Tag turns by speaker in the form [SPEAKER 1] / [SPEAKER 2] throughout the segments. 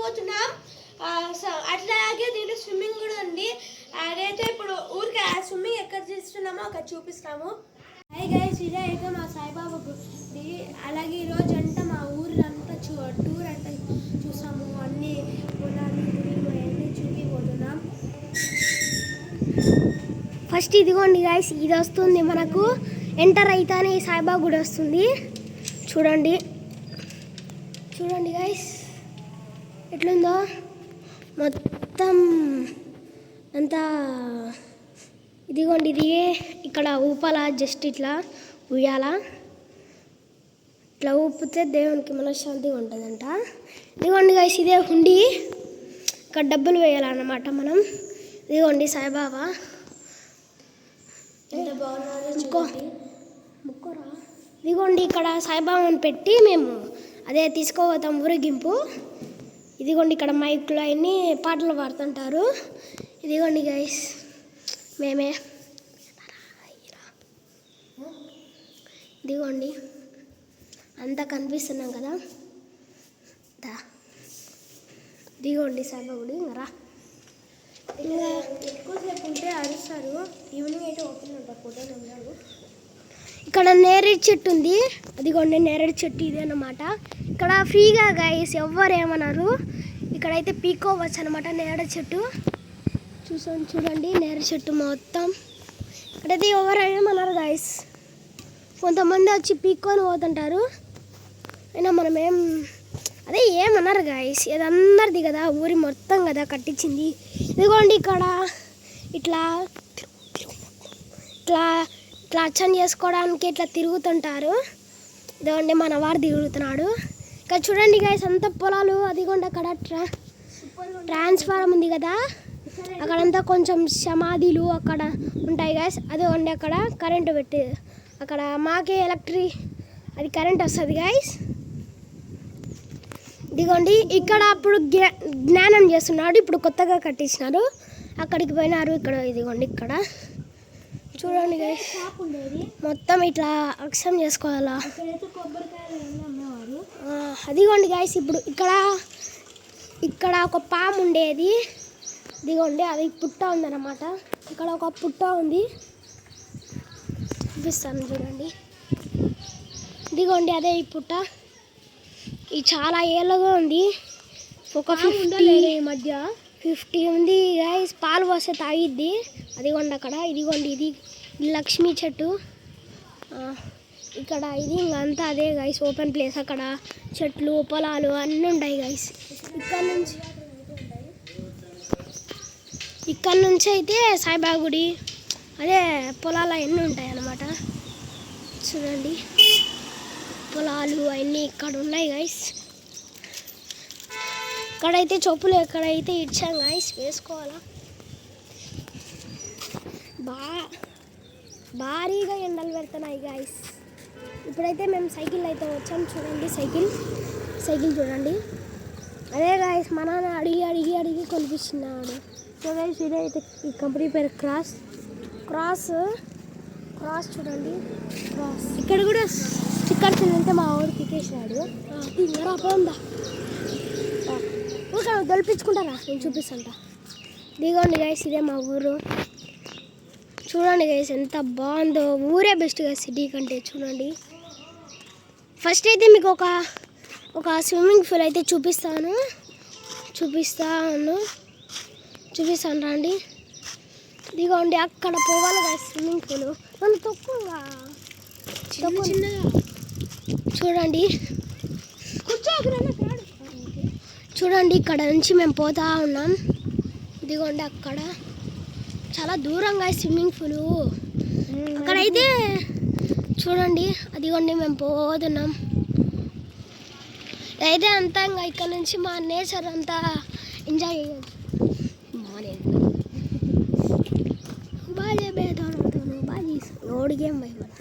[SPEAKER 1] పోతున్నాం. అట్లాగే దీంట్లో స్విమ్మింగ్ కూడా ఉంది. అదైతే ఇప్పుడు ఊరికి స్విమ్మింగ్ ఎక్కడ చేస్తున్నామో అక్కడ చూపిస్తాము. హాయ్ గైస్, ఇదే అయితే మా సాయిబాబా గుడి. అలాగే ఈరోజు అంతా మా ఊర్లంతా టూర్ అంతా చూసాము. అన్ని పొలాలు గుడిలు అన్నీ చూపిపోతున్నాం. ఫస్ట్ ఇదిగోండి గైస్, ఇది వస్తుంది మనకు. ఎంటర్ అయితేనే సాయిబాబా గుడి వస్తుంది. చూడండి చూడండి గైస్ ఎట్లుందో మొత్తం అంతా. ఇదిగోండి, ఇది ఇక్కడ ఊపాల, జస్ట్ ఇట్లా ఉయ్యాల. ఇట్లా ఊపితే దేవునికి మనశ్శాంతిగా ఉంటుందంట. ఇదిగోండి గైస్, ఇదే హుండీ. ఇక్కడ డబ్బులు వేయాలన్నమాట మనం. ఇదిగోండి సాయిబాబా ఎంత బాగున్నారో. ముక్కోరా. ఇదిగోండి ఇక్కడ సాయిబాబాని పెట్టి మేము అదే తీసుకోపోతాం ఊరేగింపు. ఇదిగోండి ఇక్కడ మైక్లో అన్ని పాటలు పాడుతుంటారు. ఇదిగోండి గైస్ మేమే. ఇదిగోండి అంతా కనిపిస్తున్నాం కదా. ఇదిగోండి సాయిబాబా గుడి. రా, ఇంకా ఎక్కువసేపు ఉంటే అరుస్తారు. ఈవినింగ్ అయితే ఓపెన్ ఉంటారు, ఫోటోలు ఉన్నారు. ఇక్కడ నేరేడు చెట్టు ఉంది. అదిగోండి నేరేడు చెట్టు ఇదే అన్నమాట. ఇక్కడ ఫ్రీగా గైస్, ఎవ్వరు ఏమన్నారు. ఇక్కడైతే పీక్కోవచ్చు అనమాట నేరేడు చెట్టు. చూడండి నేరేడు చెట్టు మొత్తం. ఇక్కడైతే ఎవరు ఏమన్నారు గైస్. కొంతమంది వచ్చి పీక్కొని పోతుంటారు. అయినా మనం అదే ఏమన్నారు గైస్. ఇది అందరిది కదా, ఊరి మొత్తం కదా కట్టించింది. ఇదిగోండి ఇక్కడ ఇట్లా ఇట్లా ఇట్లా అచ్చం చేసుకోవడానికి ఇట్లా తిరుగుతుంటారు. ఇదిగోండి మన వారు తిరుగుతున్నాడు. ఇక్కడ చూడండి గైస్ అంత పొలాలు. అదిగోండి అక్కడ ట్రాన్స్ఫార్మర్ ఉంది కదా, అక్కడంతా కొంచెం సమాధులు అక్కడ ఉంటాయి గైస్. అదిగోండి అక్కడ కరెంటు పెట్టి అక్కడ మాకే అది కరెంట్ వస్తుంది గైస్. ఇదిగోండి ఇక్కడ అప్పుడు జ్ఞానం చేస్తున్నాడు, ఇప్పుడు కొత్తగా కట్టించినారు. అక్కడికి పోయినారు. ఇక్కడ ఇదిగోండి ఇక్కడ చూడండి గైస్ మొత్తం ఇట్లా అక్షం చేసుకోవాలా. అదిగోండి గైస్ ఇప్పుడు ఇక్కడ ఒక పాము ఉండేది. ఇదిగోండి అది పుట్ట ఉందన్నమాట. ఇక్కడ ఒక పుట్ట ఉంది, చూపిస్తాను చూడండి. ఇదిగోండి అదే ఈ పుట్ట. ఇది చాలా ఏళ్ళగా ఉంది. ఒక 50 ఉంది గైస్. పాలు పోస్తే తాగిద్ది. అదిగోండి అక్కడ. ఇదిగోండి ఇది లక్ష్మీ చెట్టు. ఇక్కడ ఇది అంతా అదే గైస్, ఓపెన్ ప్లేస్. అక్కడ చెట్లు పొలాలు అన్నీ ఉంటాయి గైస్. ఇక్కడ నుంచి అయితే సాయిబాబా గుడి, అదే పొలాలు అవన్నీ ఉంటాయి అన్నమాట. చూడండి పొలాలు అవన్నీ ఇక్కడ ఉన్నాయి గైస్. ఇక్కడైతే చెప్పులు ఎక్కడైతే ఇచ్చాం గైస్, వేసుకోవాలా. భారీగా ఎండలు పెడుతున్నాయి గైస్. ఇప్పుడైతే మేము సైకిల్ అయితే వచ్చాం. చూడండి సైకిల్ చూడండి. అదే గైస్ మా నాన్న అడిగి కొనిపిస్తున్నాడు. సో గైస్ ఇదైతే ఈ కంపెనీ పేరు క్రాస్ చూడండి. క్రాస్ ఇక్కడ కూడా స్టిక్కర్స్ ఉంటే మా ఊరు తికేసాడు. పోందా ఊరిక గెలిపించుకుంటారా, నేను చూపిస్తాంట. దిగోండి గైస్ ఇదే మా ఊరు. చూడండి గైస్ ఎంత బాగుందో. ఊరే బెస్ట్గా సిటీ కంటే. చూడండి ఫస్ట్ అయితే మీకు ఒక స్విమ్మింగ్ పూల్ అయితే చూపిస్తాను రండి. ఇదిగోండి అక్కడ పోవాలి కదా స్విమ్మింగ్ పూల్. నన్ను తక్కువగా చిన్నగా చూడండి. చూడండి ఇక్కడ నుంచి మేము పోతా ఉన్నాం. ఇదిగోండి అక్కడ చాలా దూరంగా స్విమ్మింగ్ పూల్. అక్కడైతే చూడండి. అదిగోండి మేము పోతున్నాం. అయితే అంతా ఇంకా ఇక్కడ నుంచి మా నేచర్ అంతా ఎంజాయ్ చేయొచ్చు. ఓడిగేం భయపడ.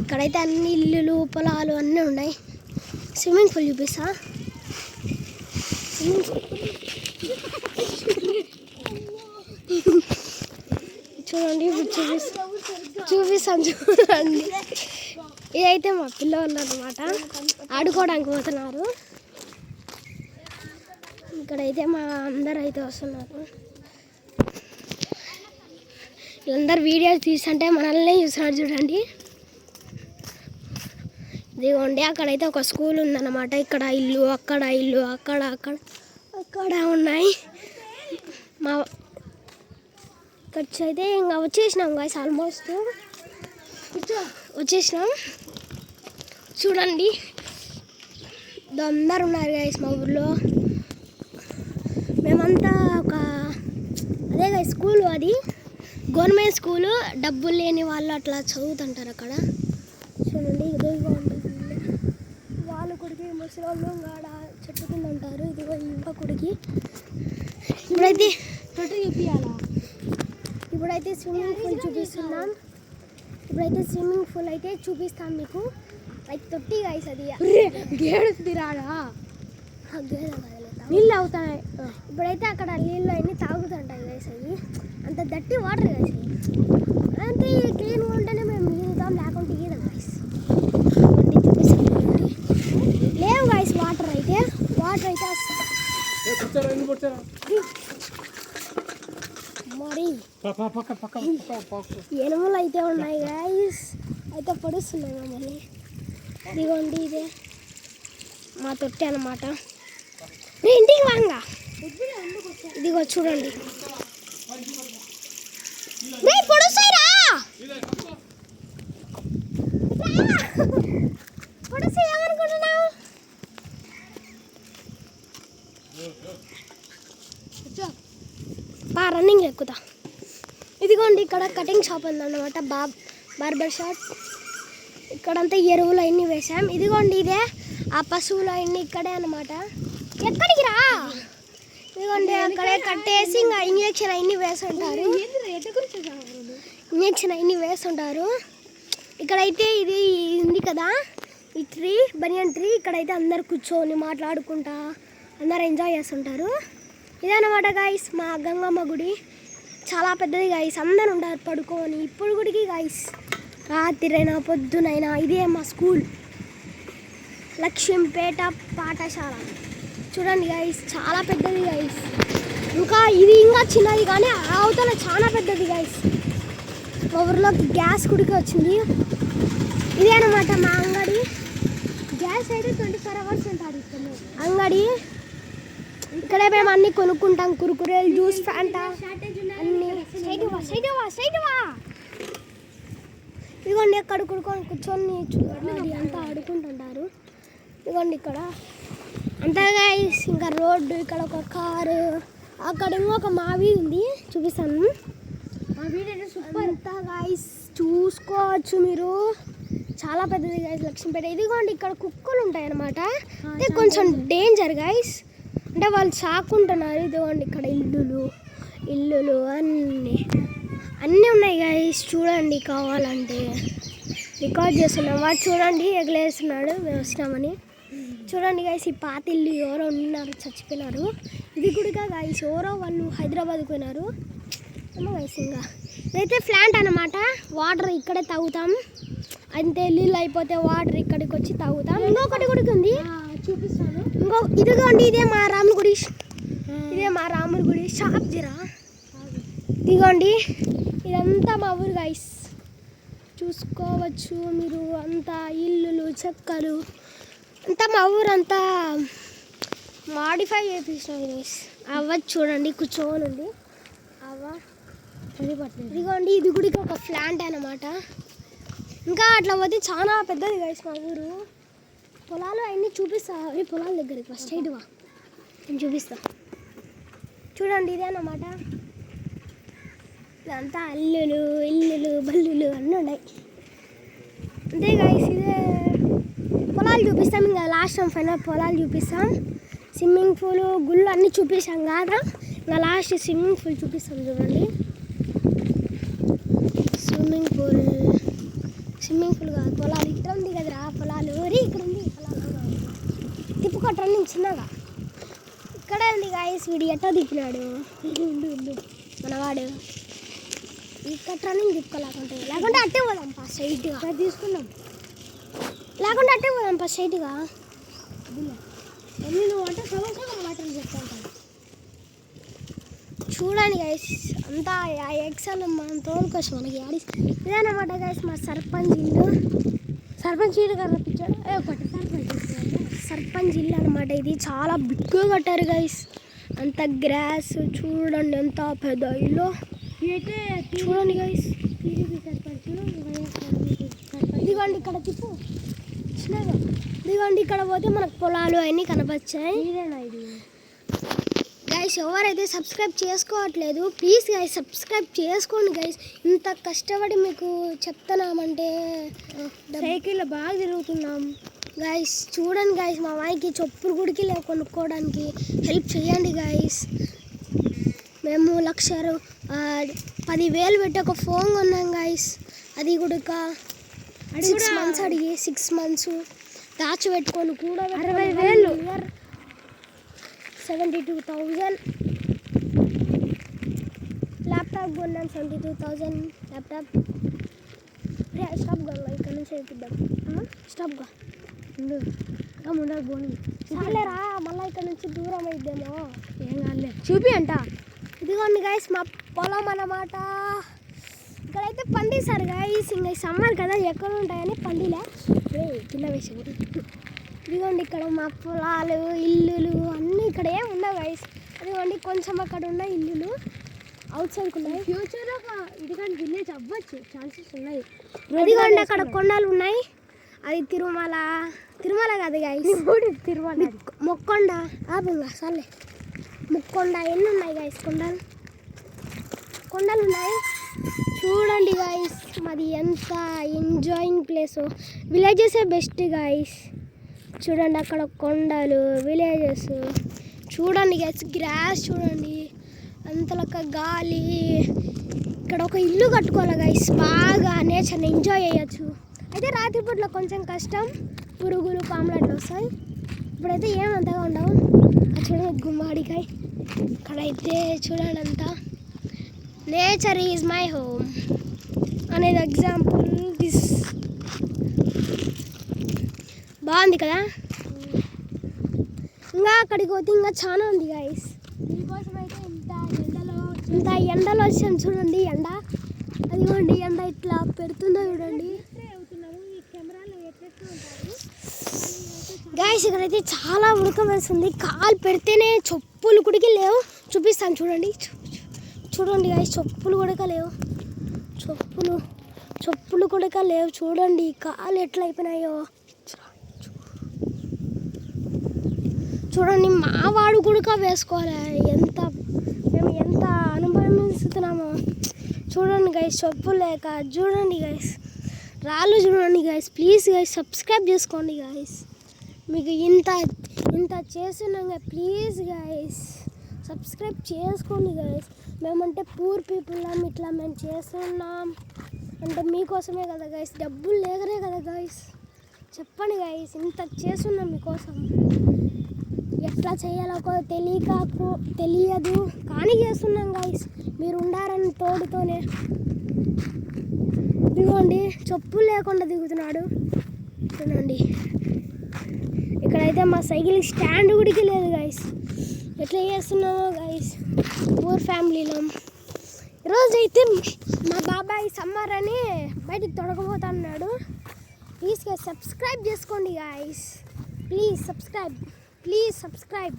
[SPEAKER 1] ఇక్కడైతే అన్ని ఇల్లులు పొలాలు అన్నీ ఉన్నాయి. స్విమ్మింగ్ పూల్ చూపిస్తా. చూడండి చూపిస్తాను చూడండి. ఇదైతే మా పిల్లలు అన్నమాట, ఆడుకోవడానికి పోతున్నారు. ఇక్కడైతే మా అందరు అయితే వస్తున్నారు. వీళ్ళందరూ వీడియోస్ తీస్తుంటే మనల్ని చూస్తున్నారు చూడండి. ఇదిగోండి అక్కడైతే ఒక స్కూల్ ఉందన్నమాట. ఇక్కడ ఇల్లు అక్కడ ఇల్లు అక్కడ అక్కడ అక్కడ ఉన్నాయి. మా ఇక్కడ అయితే ఇంకా వచ్చేసినాం గాయస్, ఆల్మోస్ట్ వచ్చేసినాం. చూడండి అందరు ఉన్నారు గాయస్ మా ఊర్లో. మేమంతా ఒక అదే గాయస్ స్కూల్, అది గవర్నమెంట్ స్కూలు. డబ్బులు లేని వాళ్ళు అట్లా చదువుతుంటారు అక్కడ. చూడండి ఇదిగో వాళ్ళ కొడుకు ముసలి వాళ్ళు ఆడ చెట్టు కింద ఉంటారు. ఇదిగో యువకుడికి ఇప్పుడైతే ఇప్పుడైతే స్విమ్మింగ్ పూల్ చూపిస్తున్నాం. ఇప్పుడైతే స్విమ్మింగ్ పూల్ అయితే చూపిస్తాం మీకు. లైక్ తొట్టి గాయస్, అది
[SPEAKER 2] గేడురా
[SPEAKER 1] నీళ్ళు అవుతాయి. ఇప్పుడైతే అక్కడ నీళ్ళు అన్నీ తాగుతుంటాయి గాయస్. అవి అంత దట్టి వాటర్ గాయస్. అంటే క్లీన్గా ఉంటేనే మేము ఈదుతాం, లేకుంటే ఈదాం గాయస్. చూపిస్తాం లేవు గాయస్ వాటర్ అయితే మరి ఎనుములు అయితే ఉన్నాయి గాయస్. అయితే పొడుస్తున్నాయి మమ్మల్ని. ఇదిగోండి ఇదే మా తొట్టి అన్నమాట. ఇంటికి వాంగా ఇదిగో చూడండి పొడుస్తాయిరా పొడుస్తాయి ఏమనుకుంటున్నావు? రన్నింగ్ ఎక్కుతా. ఇదిగోండి ఇక్కడ కటింగ్ షాప్ ఉందన్నమాట, బార్బర్ షాప్. ఇక్కడంతా ఎరువులు అన్నీ వేసాం. ఇదిగోండి ఇదే ఆ పశువులు అన్నీ ఇక్కడే అన్నమాట. ఎక్కడికి రా, ఇదిగోండి అక్కడే కట్టేసి ఇంకా ఇంజక్షన్ అవన్నీ వేస్తుంటారు. ఇక్కడైతే ఇది ఉంది కదా ఈ ట్రీ, బనియన్ ట్రీ. ఇక్కడైతే అందరు కూర్చొని మాట్లాడుకుంటా అందరు ఎంజాయ్ చేస్తుంటారు. ఇదన్నమాట గాయస్ మా గంగమ్మ గుడి. చాలా పెద్దది గాయస్, అందరు ఉంటారు పడుకొని. ఇప్పుడు గుడికి గాయస్ రాత్రైనా పొద్దునైనా. ఇదే మా స్కూల్, లక్ష్మీపేట పాఠశాల. చూడండి గాయస్ చాలా పెద్దది గాయస్. ఇంకా ఇది ఇంకా చిన్నది కానీ అవతల చాలా పెద్దది గాయస్. మా ఊర్లోకి గ్యాస్ గుడికి వచ్చింది. ఇదే అనమాట మా అంగడి. గ్యాస్ అయితే 24 hours ఉంటుంది అంగడి. ఇక్కడే మేము అన్నీ కొనుక్కుంటాం, కురుకురేలు, జ్యూస్, ఫ్యాంటా అన్నీ. ఇదిగోండి ఎక్కడ కూర్చొని చూడండి అంతా ఆడుకుంటుంటారు. ఇదిగోండి ఇక్కడ అంతా గాయస్. ఇంకా రోడ్డు, ఇక్కడ ఒక కారు, అక్కడ ఇంకొక మావి ఉంది చూపిస్తాను. సూపర్ అంతా గాయస్ చూసుకోవచ్చు మీరు. చాలా పెద్దది గాయస్ లక్ష్మీపేట. ఇదిగోండి ఇక్కడ కుక్కలు ఉంటాయి అన్నమాట. అంటే కొంచెం డేంజర్ గాయస్, అంటే వాళ్ళు సాకుంటున్నారు. ఇదిగోండి ఇక్కడ ఇల్లులు అన్నీ ఉన్నాయి గాయస్. చూడండి కావాలంటే రికార్డ్ చేస్తున్నాం. వాడు చూడండి ఎగలేస్తున్నాడు మేము వస్తున్నామని. చూడండి గాయస్ ఈ పాత ఇల్లు ఎవరో ఉన్నారు, చచ్చిపోయినారు. ఇది కూడా గాయస్ ఎవరో వాళ్ళు హైదరాబాద్కి పోయినారు ఏమో గాయస్. ఇంకా ఇదైతే ప్లాంట్ అన్నమాట. వాటర్ ఇక్కడే తాగుతాం. అంతే నీళ్ళు అయిపోతే వాటర్ ఇక్కడికి వచ్చి తాగుతాం. ఇంకొకటి కూడా ఉంది చూపిస్తాను. ఇదిగోండి ఇదే మా రాముడి గుడి షాప్ జిరా. ఇదిగోండి ఇదంతా మా ఊరు గాయస్, చూసుకోవచ్చు మీరు. అంతా ఇల్లులు, చెక్కలు అంతా మా ఊరంతా మాడిఫై చేయించినాం గాయస్. అవ్వ చూడండి కూర్చోని ఉంది అవ్వ. ఇదిగోండి ఇది గుడికి ఒక ప్లాంట్ అన్నమాట. ఇంకా అట్లా పోతే చాలా పెద్దది గాయస్ మా ఊరు. పొలాలు అవన్నీ చూపిస్తా. అవి పొలాల దగ్గరికి ఫస్ట్ సైడ్వా నేను చూపిస్తా. చూడండి ఇదే అన్నమాట. ఇదంతా ఇల్లులు బల్లులు అన్నీ ఉన్నాయి. అంతే గాయస్ ఇదే పొలాలు చూపిస్తాం. ఇంకా లాస్ట్ టైం ఫైనల్ పొలాలు చూపిస్తాం. స్విమ్మింగ్ పూల్, గుళ్ళు అన్నీ చూపిస్తాం కదా. ఇంకా లాస్ట్ స్విమ్మింగ్ పూల్ చూపిస్తాం. చూడండి స్విమ్మింగ్ పూల్ కాదు, పొలాలు ఇక్కడ ఉంది కదరా. పొలాలు ఇక్కడ ఉంది. పొలాలు తిప్పుకోట్రండి చిన్నగా. ఇక్కడే ఉంది గాయస్. వీడు ఎట్టో దిప్పినాడు మనవాడు. ఇక్కడ రన్నింగ్ తిప్పుకోలేకుంటే, లేకుంటే అట్టే పోదాం ఫస్ట్ స్ట్రైట్గా తీసుకుందాం. లేకుంటే అట్టే పోదాం ఫస్ట్ స్ట్రైట్గా. నువ్వు అంటే సగం వాటర్ చెప్తా ఉంటాను. చూడండి గైస్ అంతా ఆ ఎగ్సాలు మనం తోలుకోవచ్చు మనకి ఆడి ఇదేనమాట గైస్ మా సర్పంచ్ ఇల్లు.
[SPEAKER 2] సర్పంచ్ ఇల్లు కనిపించాడు
[SPEAKER 1] సర్పంచ్ ఇల్లు అనమాట. ఇది చాలా బిగ్గా కట్టారు గైస్. అంత గ్రాస్ చూడండి ఎంత పెద్ద ఇల్లు.
[SPEAKER 2] అయితే
[SPEAKER 1] చూడండి గైస్.
[SPEAKER 2] టీడీపీ సర్పంచ్
[SPEAKER 1] ఇదిగోండి ఇక్కడ తిప్పు చిన్నగా. ఇదిగోండి ఇక్కడ పోతే మనకు పొలాలు అన్నీ కనపచ్చాయి.
[SPEAKER 2] ఇదేనా ఇది
[SPEAKER 1] గైస్ ఎవరైతే సబ్స్క్రైబ్ చేసుకోవట్లేదు ప్లీజ్ గైస్ సబ్స్క్రైబ్ చేసుకోండి గైస్. ఇంత కష్టపడి మీకు చెప్తున్నామంటే
[SPEAKER 2] సైకిల్లో బాగా తిరుగుతున్నాం
[SPEAKER 1] గైస్. చూడండి గైస్ మా వాయికి చెప్పులు గుడికి లేవు కొనుక్కోవడానికి హెల్ప్ చేయండి గైస్. మేము 10,000 పెట్టి ఒక ఫోన్ కొన్నాం గైస్. అది కూడా 6 months అడిగి 6 months దాచిపెట్టుకొని కూడా
[SPEAKER 2] 60,000
[SPEAKER 1] 72,000. ల్యాప్టాప్ కొన్నాం 72,000 ల్యాప్టాప్. స్టాప్ కొన్నా ఇక్కడ నుంచి వేపిద్దాం. స్టాప్గా
[SPEAKER 2] ముందర పోనీ
[SPEAKER 1] చాలేరా మళ్ళీ ఇక్కడ నుంచి దూరం అయిద్దేమో.
[SPEAKER 2] ఏం కాలే చూపి అంట.
[SPEAKER 1] ఇదిగోండి గైస్ మా పొలం అన్నమాట. ఇక్కడైతే పండిస్తారు గైస్. ఇంకా సమ్మర్ కదా ఎక్కడ ఉంటాయని పండిలే కింద వేసి. ఇదిగోండి ఇక్కడ మా పొలాలు ఇల్లులు అన్నీ ఇక్కడ ఏమి ఉండవు గైస్. అదిగోండి కొంచెం అక్కడ ఉన్న ఇల్లులు అవుట్ సైడ్కి ఉన్నాయి.
[SPEAKER 2] ఫ్యూచర్లో ఇది కానీ విలేజ్ అవ్వచ్చు ఛాన్సెస్ ఉన్నాయి.
[SPEAKER 1] అదిగోండి అక్కడ కొండలు ఉన్నాయి. అది తిరుమల కాదు గైస్
[SPEAKER 2] తిరుమల
[SPEAKER 1] మొక్కొండ ఆపింగా సర్లే ముక్కొండ ఎన్ని ఉన్నాయి గైస్ కొండలు ఉన్నాయి. చూడండి గైస్ మాది ఎంత ఎంజాయింగ్ ప్లేస్. విలేజెసే బెస్ట్ గైస్. చూడండి అక్కడ కొండలు విలేజెస్ చూడండి గైస్. గ్రాస్ చూడండి అంతలక్క గాలి. ఇక్కడ ఒక ఇల్లు కట్టుకోవాలి గైస్. బాగా నేచర్ని ఎంజాయ్ చేయొచ్చు. అయితే రాత్రిపూట్లో కొంచెం కష్టం పురుగులు పాములు అట్లా వస్తాయి. ఇప్పుడైతే ఏమంతగా ఉండవు. చూడండి గుమ్మాడికాయ ఇక్కడైతే చూడండి అంతా నేచర్ ఈజ్ మై హోమ్ అనేది ఎగ్జాంపుల్ దిస్. బాగుంది కదా. ఇంకా అక్కడికి పోతే ఇంకా చాలా ఉంది గైస్.
[SPEAKER 2] మీకోసం అయితే
[SPEAKER 1] ఇంత ఎండలో వచ్చాను చూడండి. ఎండ అదిగోండి ఎండ ఇట్లా పెడుతుందో చూడండి గైస్. ఇక్కడైతే చాలా ఉడక వేస్తుంది. కాలు పెడితేనే చెప్పులు కుడికి లేవు. చూపిస్తాను చూడండి చూడండి గైస్. చెప్పులు కూడా లేవు. చెప్పులు కూడా లేవు. చూడండి కాలు ఎట్లా అయిపోయినాయో చూడండి. మా వాడు కూడా వేసుకోవాలి. మేము ఎంత అనుభవిస్తున్నామో చూడండి గైస్. చెప్పులు లేక చూడండి గైస్. రాళ్ళు చూడండి గైస్. ప్లీజ్ గైస్ సబ్స్క్రైబ్ చేసుకోండి గైస్. మీకు ఇంత చేస్తున్నాగా ప్లీజ్ గైస్ సబ్స్క్రైబ్ చేసుకోండి గైస్. మేమంటే పూర్ పీపుల్ ఇట్లా మేము చేస్తున్నాం అంటే మీకోసమే కదా గైస్. డబ్బులు లేకనే కదా గైస్. చెప్పండి గైస్ ఇంత చేస్తున్నాం మీకోసం. ఎట్లా చేయాలో తెలియదు కానీ చేస్తున్నాం గైస్. మీరు ఉండారని తోడుతోనే. ఇదిగోండి చెప్పులు లేకుండా దిగుతున్నాడు చూడండి. ఇక్కడైతే మా సైకిల్ స్టాండ్ కూడా లేదు గైస్. ఎట్లా చేస్తున్నామో గైస్ పూర్ ఫ్యామిలీలో. ఈరోజు అయితే మా బాబాయ్ సమ్మర్ అని బయటికి తొడగబోతున్నాడు. ప్లీజ్ గైస్ సబ్స్క్రైబ్ చేసుకోండి గైస్. ప్లీజ్ సబ్స్క్రైబ్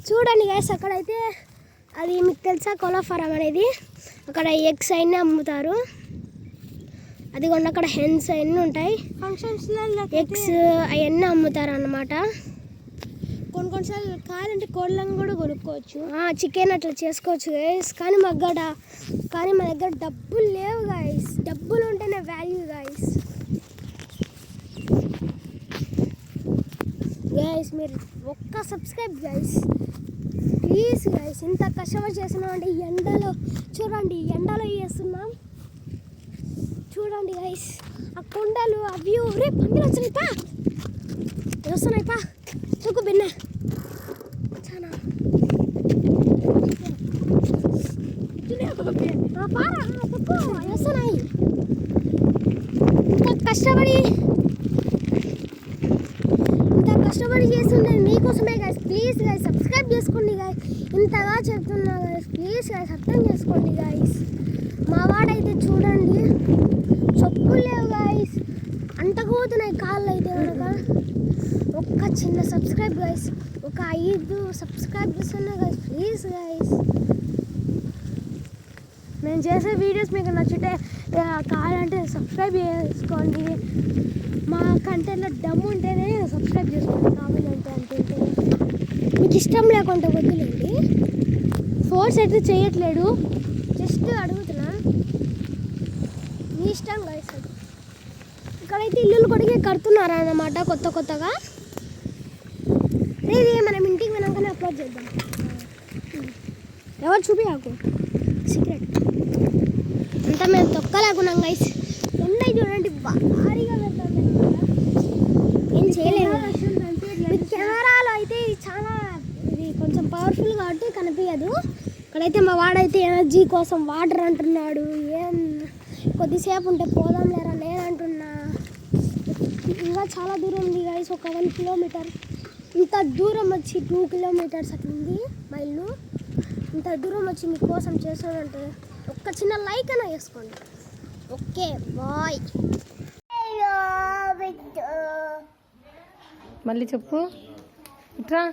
[SPEAKER 1] చూడండి గైస్. అక్కడైతే అది మీకు తెలుసా కోళ్ళ ఫారం అనేది. అక్కడ ఎగ్స్ అయినా అమ్ముతారు. అదిగోండి అక్కడ హెన్స్ అవన్నీ ఉంటాయి.
[SPEAKER 2] ఫంక్షన్స్లో
[SPEAKER 1] ఎగ్స్ అవన్నీ అమ్ముతారు అన్నమాట.
[SPEAKER 2] కొన్నిసార్లు కావాలంటే కోళ్ళని కూడా కొనుక్కోవచ్చు.
[SPEAKER 1] చికెన్ అట్లా చేసుకోవచ్చు గైస్. కానీ మా దగ్గర డబ్బులు లేవు గైస్. డబ్బులు ఉంటేనే వాల్యూ గైస్. మీరు ఒక్క సబ్స్క్రైబ్ గైస్ ప్లీజ్ గైస్. ఇంత కష్టపడి చేస్తున్నాం అంటే ఎండలో చూడండి. ఎండలో చేస్తున్నాం చూడండి గైస్. ఆ కొండలు అవి రే పందులు వస్తున్నాయి పా చూకు బిన్న చాలా వస్తున్నాయి. ఇంత కష్టపడి చేస్తుండే మీకోసం మీకోసమే గైస్, ప్లీజ్ గైస్ సబ్స్క్రైబ్ చేసుకోండి గైస్. ఇంతగా చెప్తున్నా గైస్, ప్లీజ్ గైస్ అర్థం చేసుకోండి గైస్. మా వాడైతే చూడండి చెప్పులు లేవు గైస్, అంటకపోతున్నాయి కాళ్ళు అయితే కనుక. ఒక్క చిన్న సబ్స్క్రైబ్ గైస్, ఒక 5 సబ్స్క్రైబర్స్ ఉన్నాయి గైస్, ప్లీజ్ గైస్. నేను చేసే వీడియోస్ మీకు నచ్చితే కావాలంటే సబ్స్క్రైబ్ చేసుకోండి. మా కంటెంట్లో దమ్ము ఉంటేనే సబ్స్క్రైబ్ చేసుకోండి, కావాలంటే అంటుంటే. మీకు ఇష్టం లేకుండా వద్దులేండి, ఫోర్స్ అయితే చేయట్లేదు, జస్ట్ అడుగుతున్నా, మీ ఇష్టం గైస్. అది ఇక్కడైతే ఇల్లులు కూడా కడుతున్నారన్నమాట కొత్తగా. ఇది మనం ఇంటికి వినాకనే అప్లోడ్ చేద్దాం. ఎవరు చూపించాకు సీక్రెట్ అంతా మేము తొక్కలేకున్నాం గైస్. ఎండ చూడండి భారీగా పెడతాం, ఏం చేయలేదు. కెమెరాలో అయితే ఇది కొంచెం పవర్ఫుల్ కాబట్టి కనిపించదు. ఇక్కడైతే మా వాడైతే ఎనర్జీ కోసం వాటర్ అంటున్నాడు. ఏం కొద్దిసేపు ఉంటే పోదాం లేరా నేను అంటున్నా. ఇంకా చాలా దూరం ఉంది గైస్, ఒక 1 కిలోమీటర్. ఇంత దూరం వచ్చి 2 కిలోమీటర్స్ అట్లా ఉంది మైళ్ళు. ఇంత దూరం వచ్చి మీకోసం చేస్తానంటే ఒక్క చిన్న లైక్ అయినా వేసుకోండి. Okay bye.
[SPEAKER 3] మళ్ళీ చెప్పు ఇట్రా.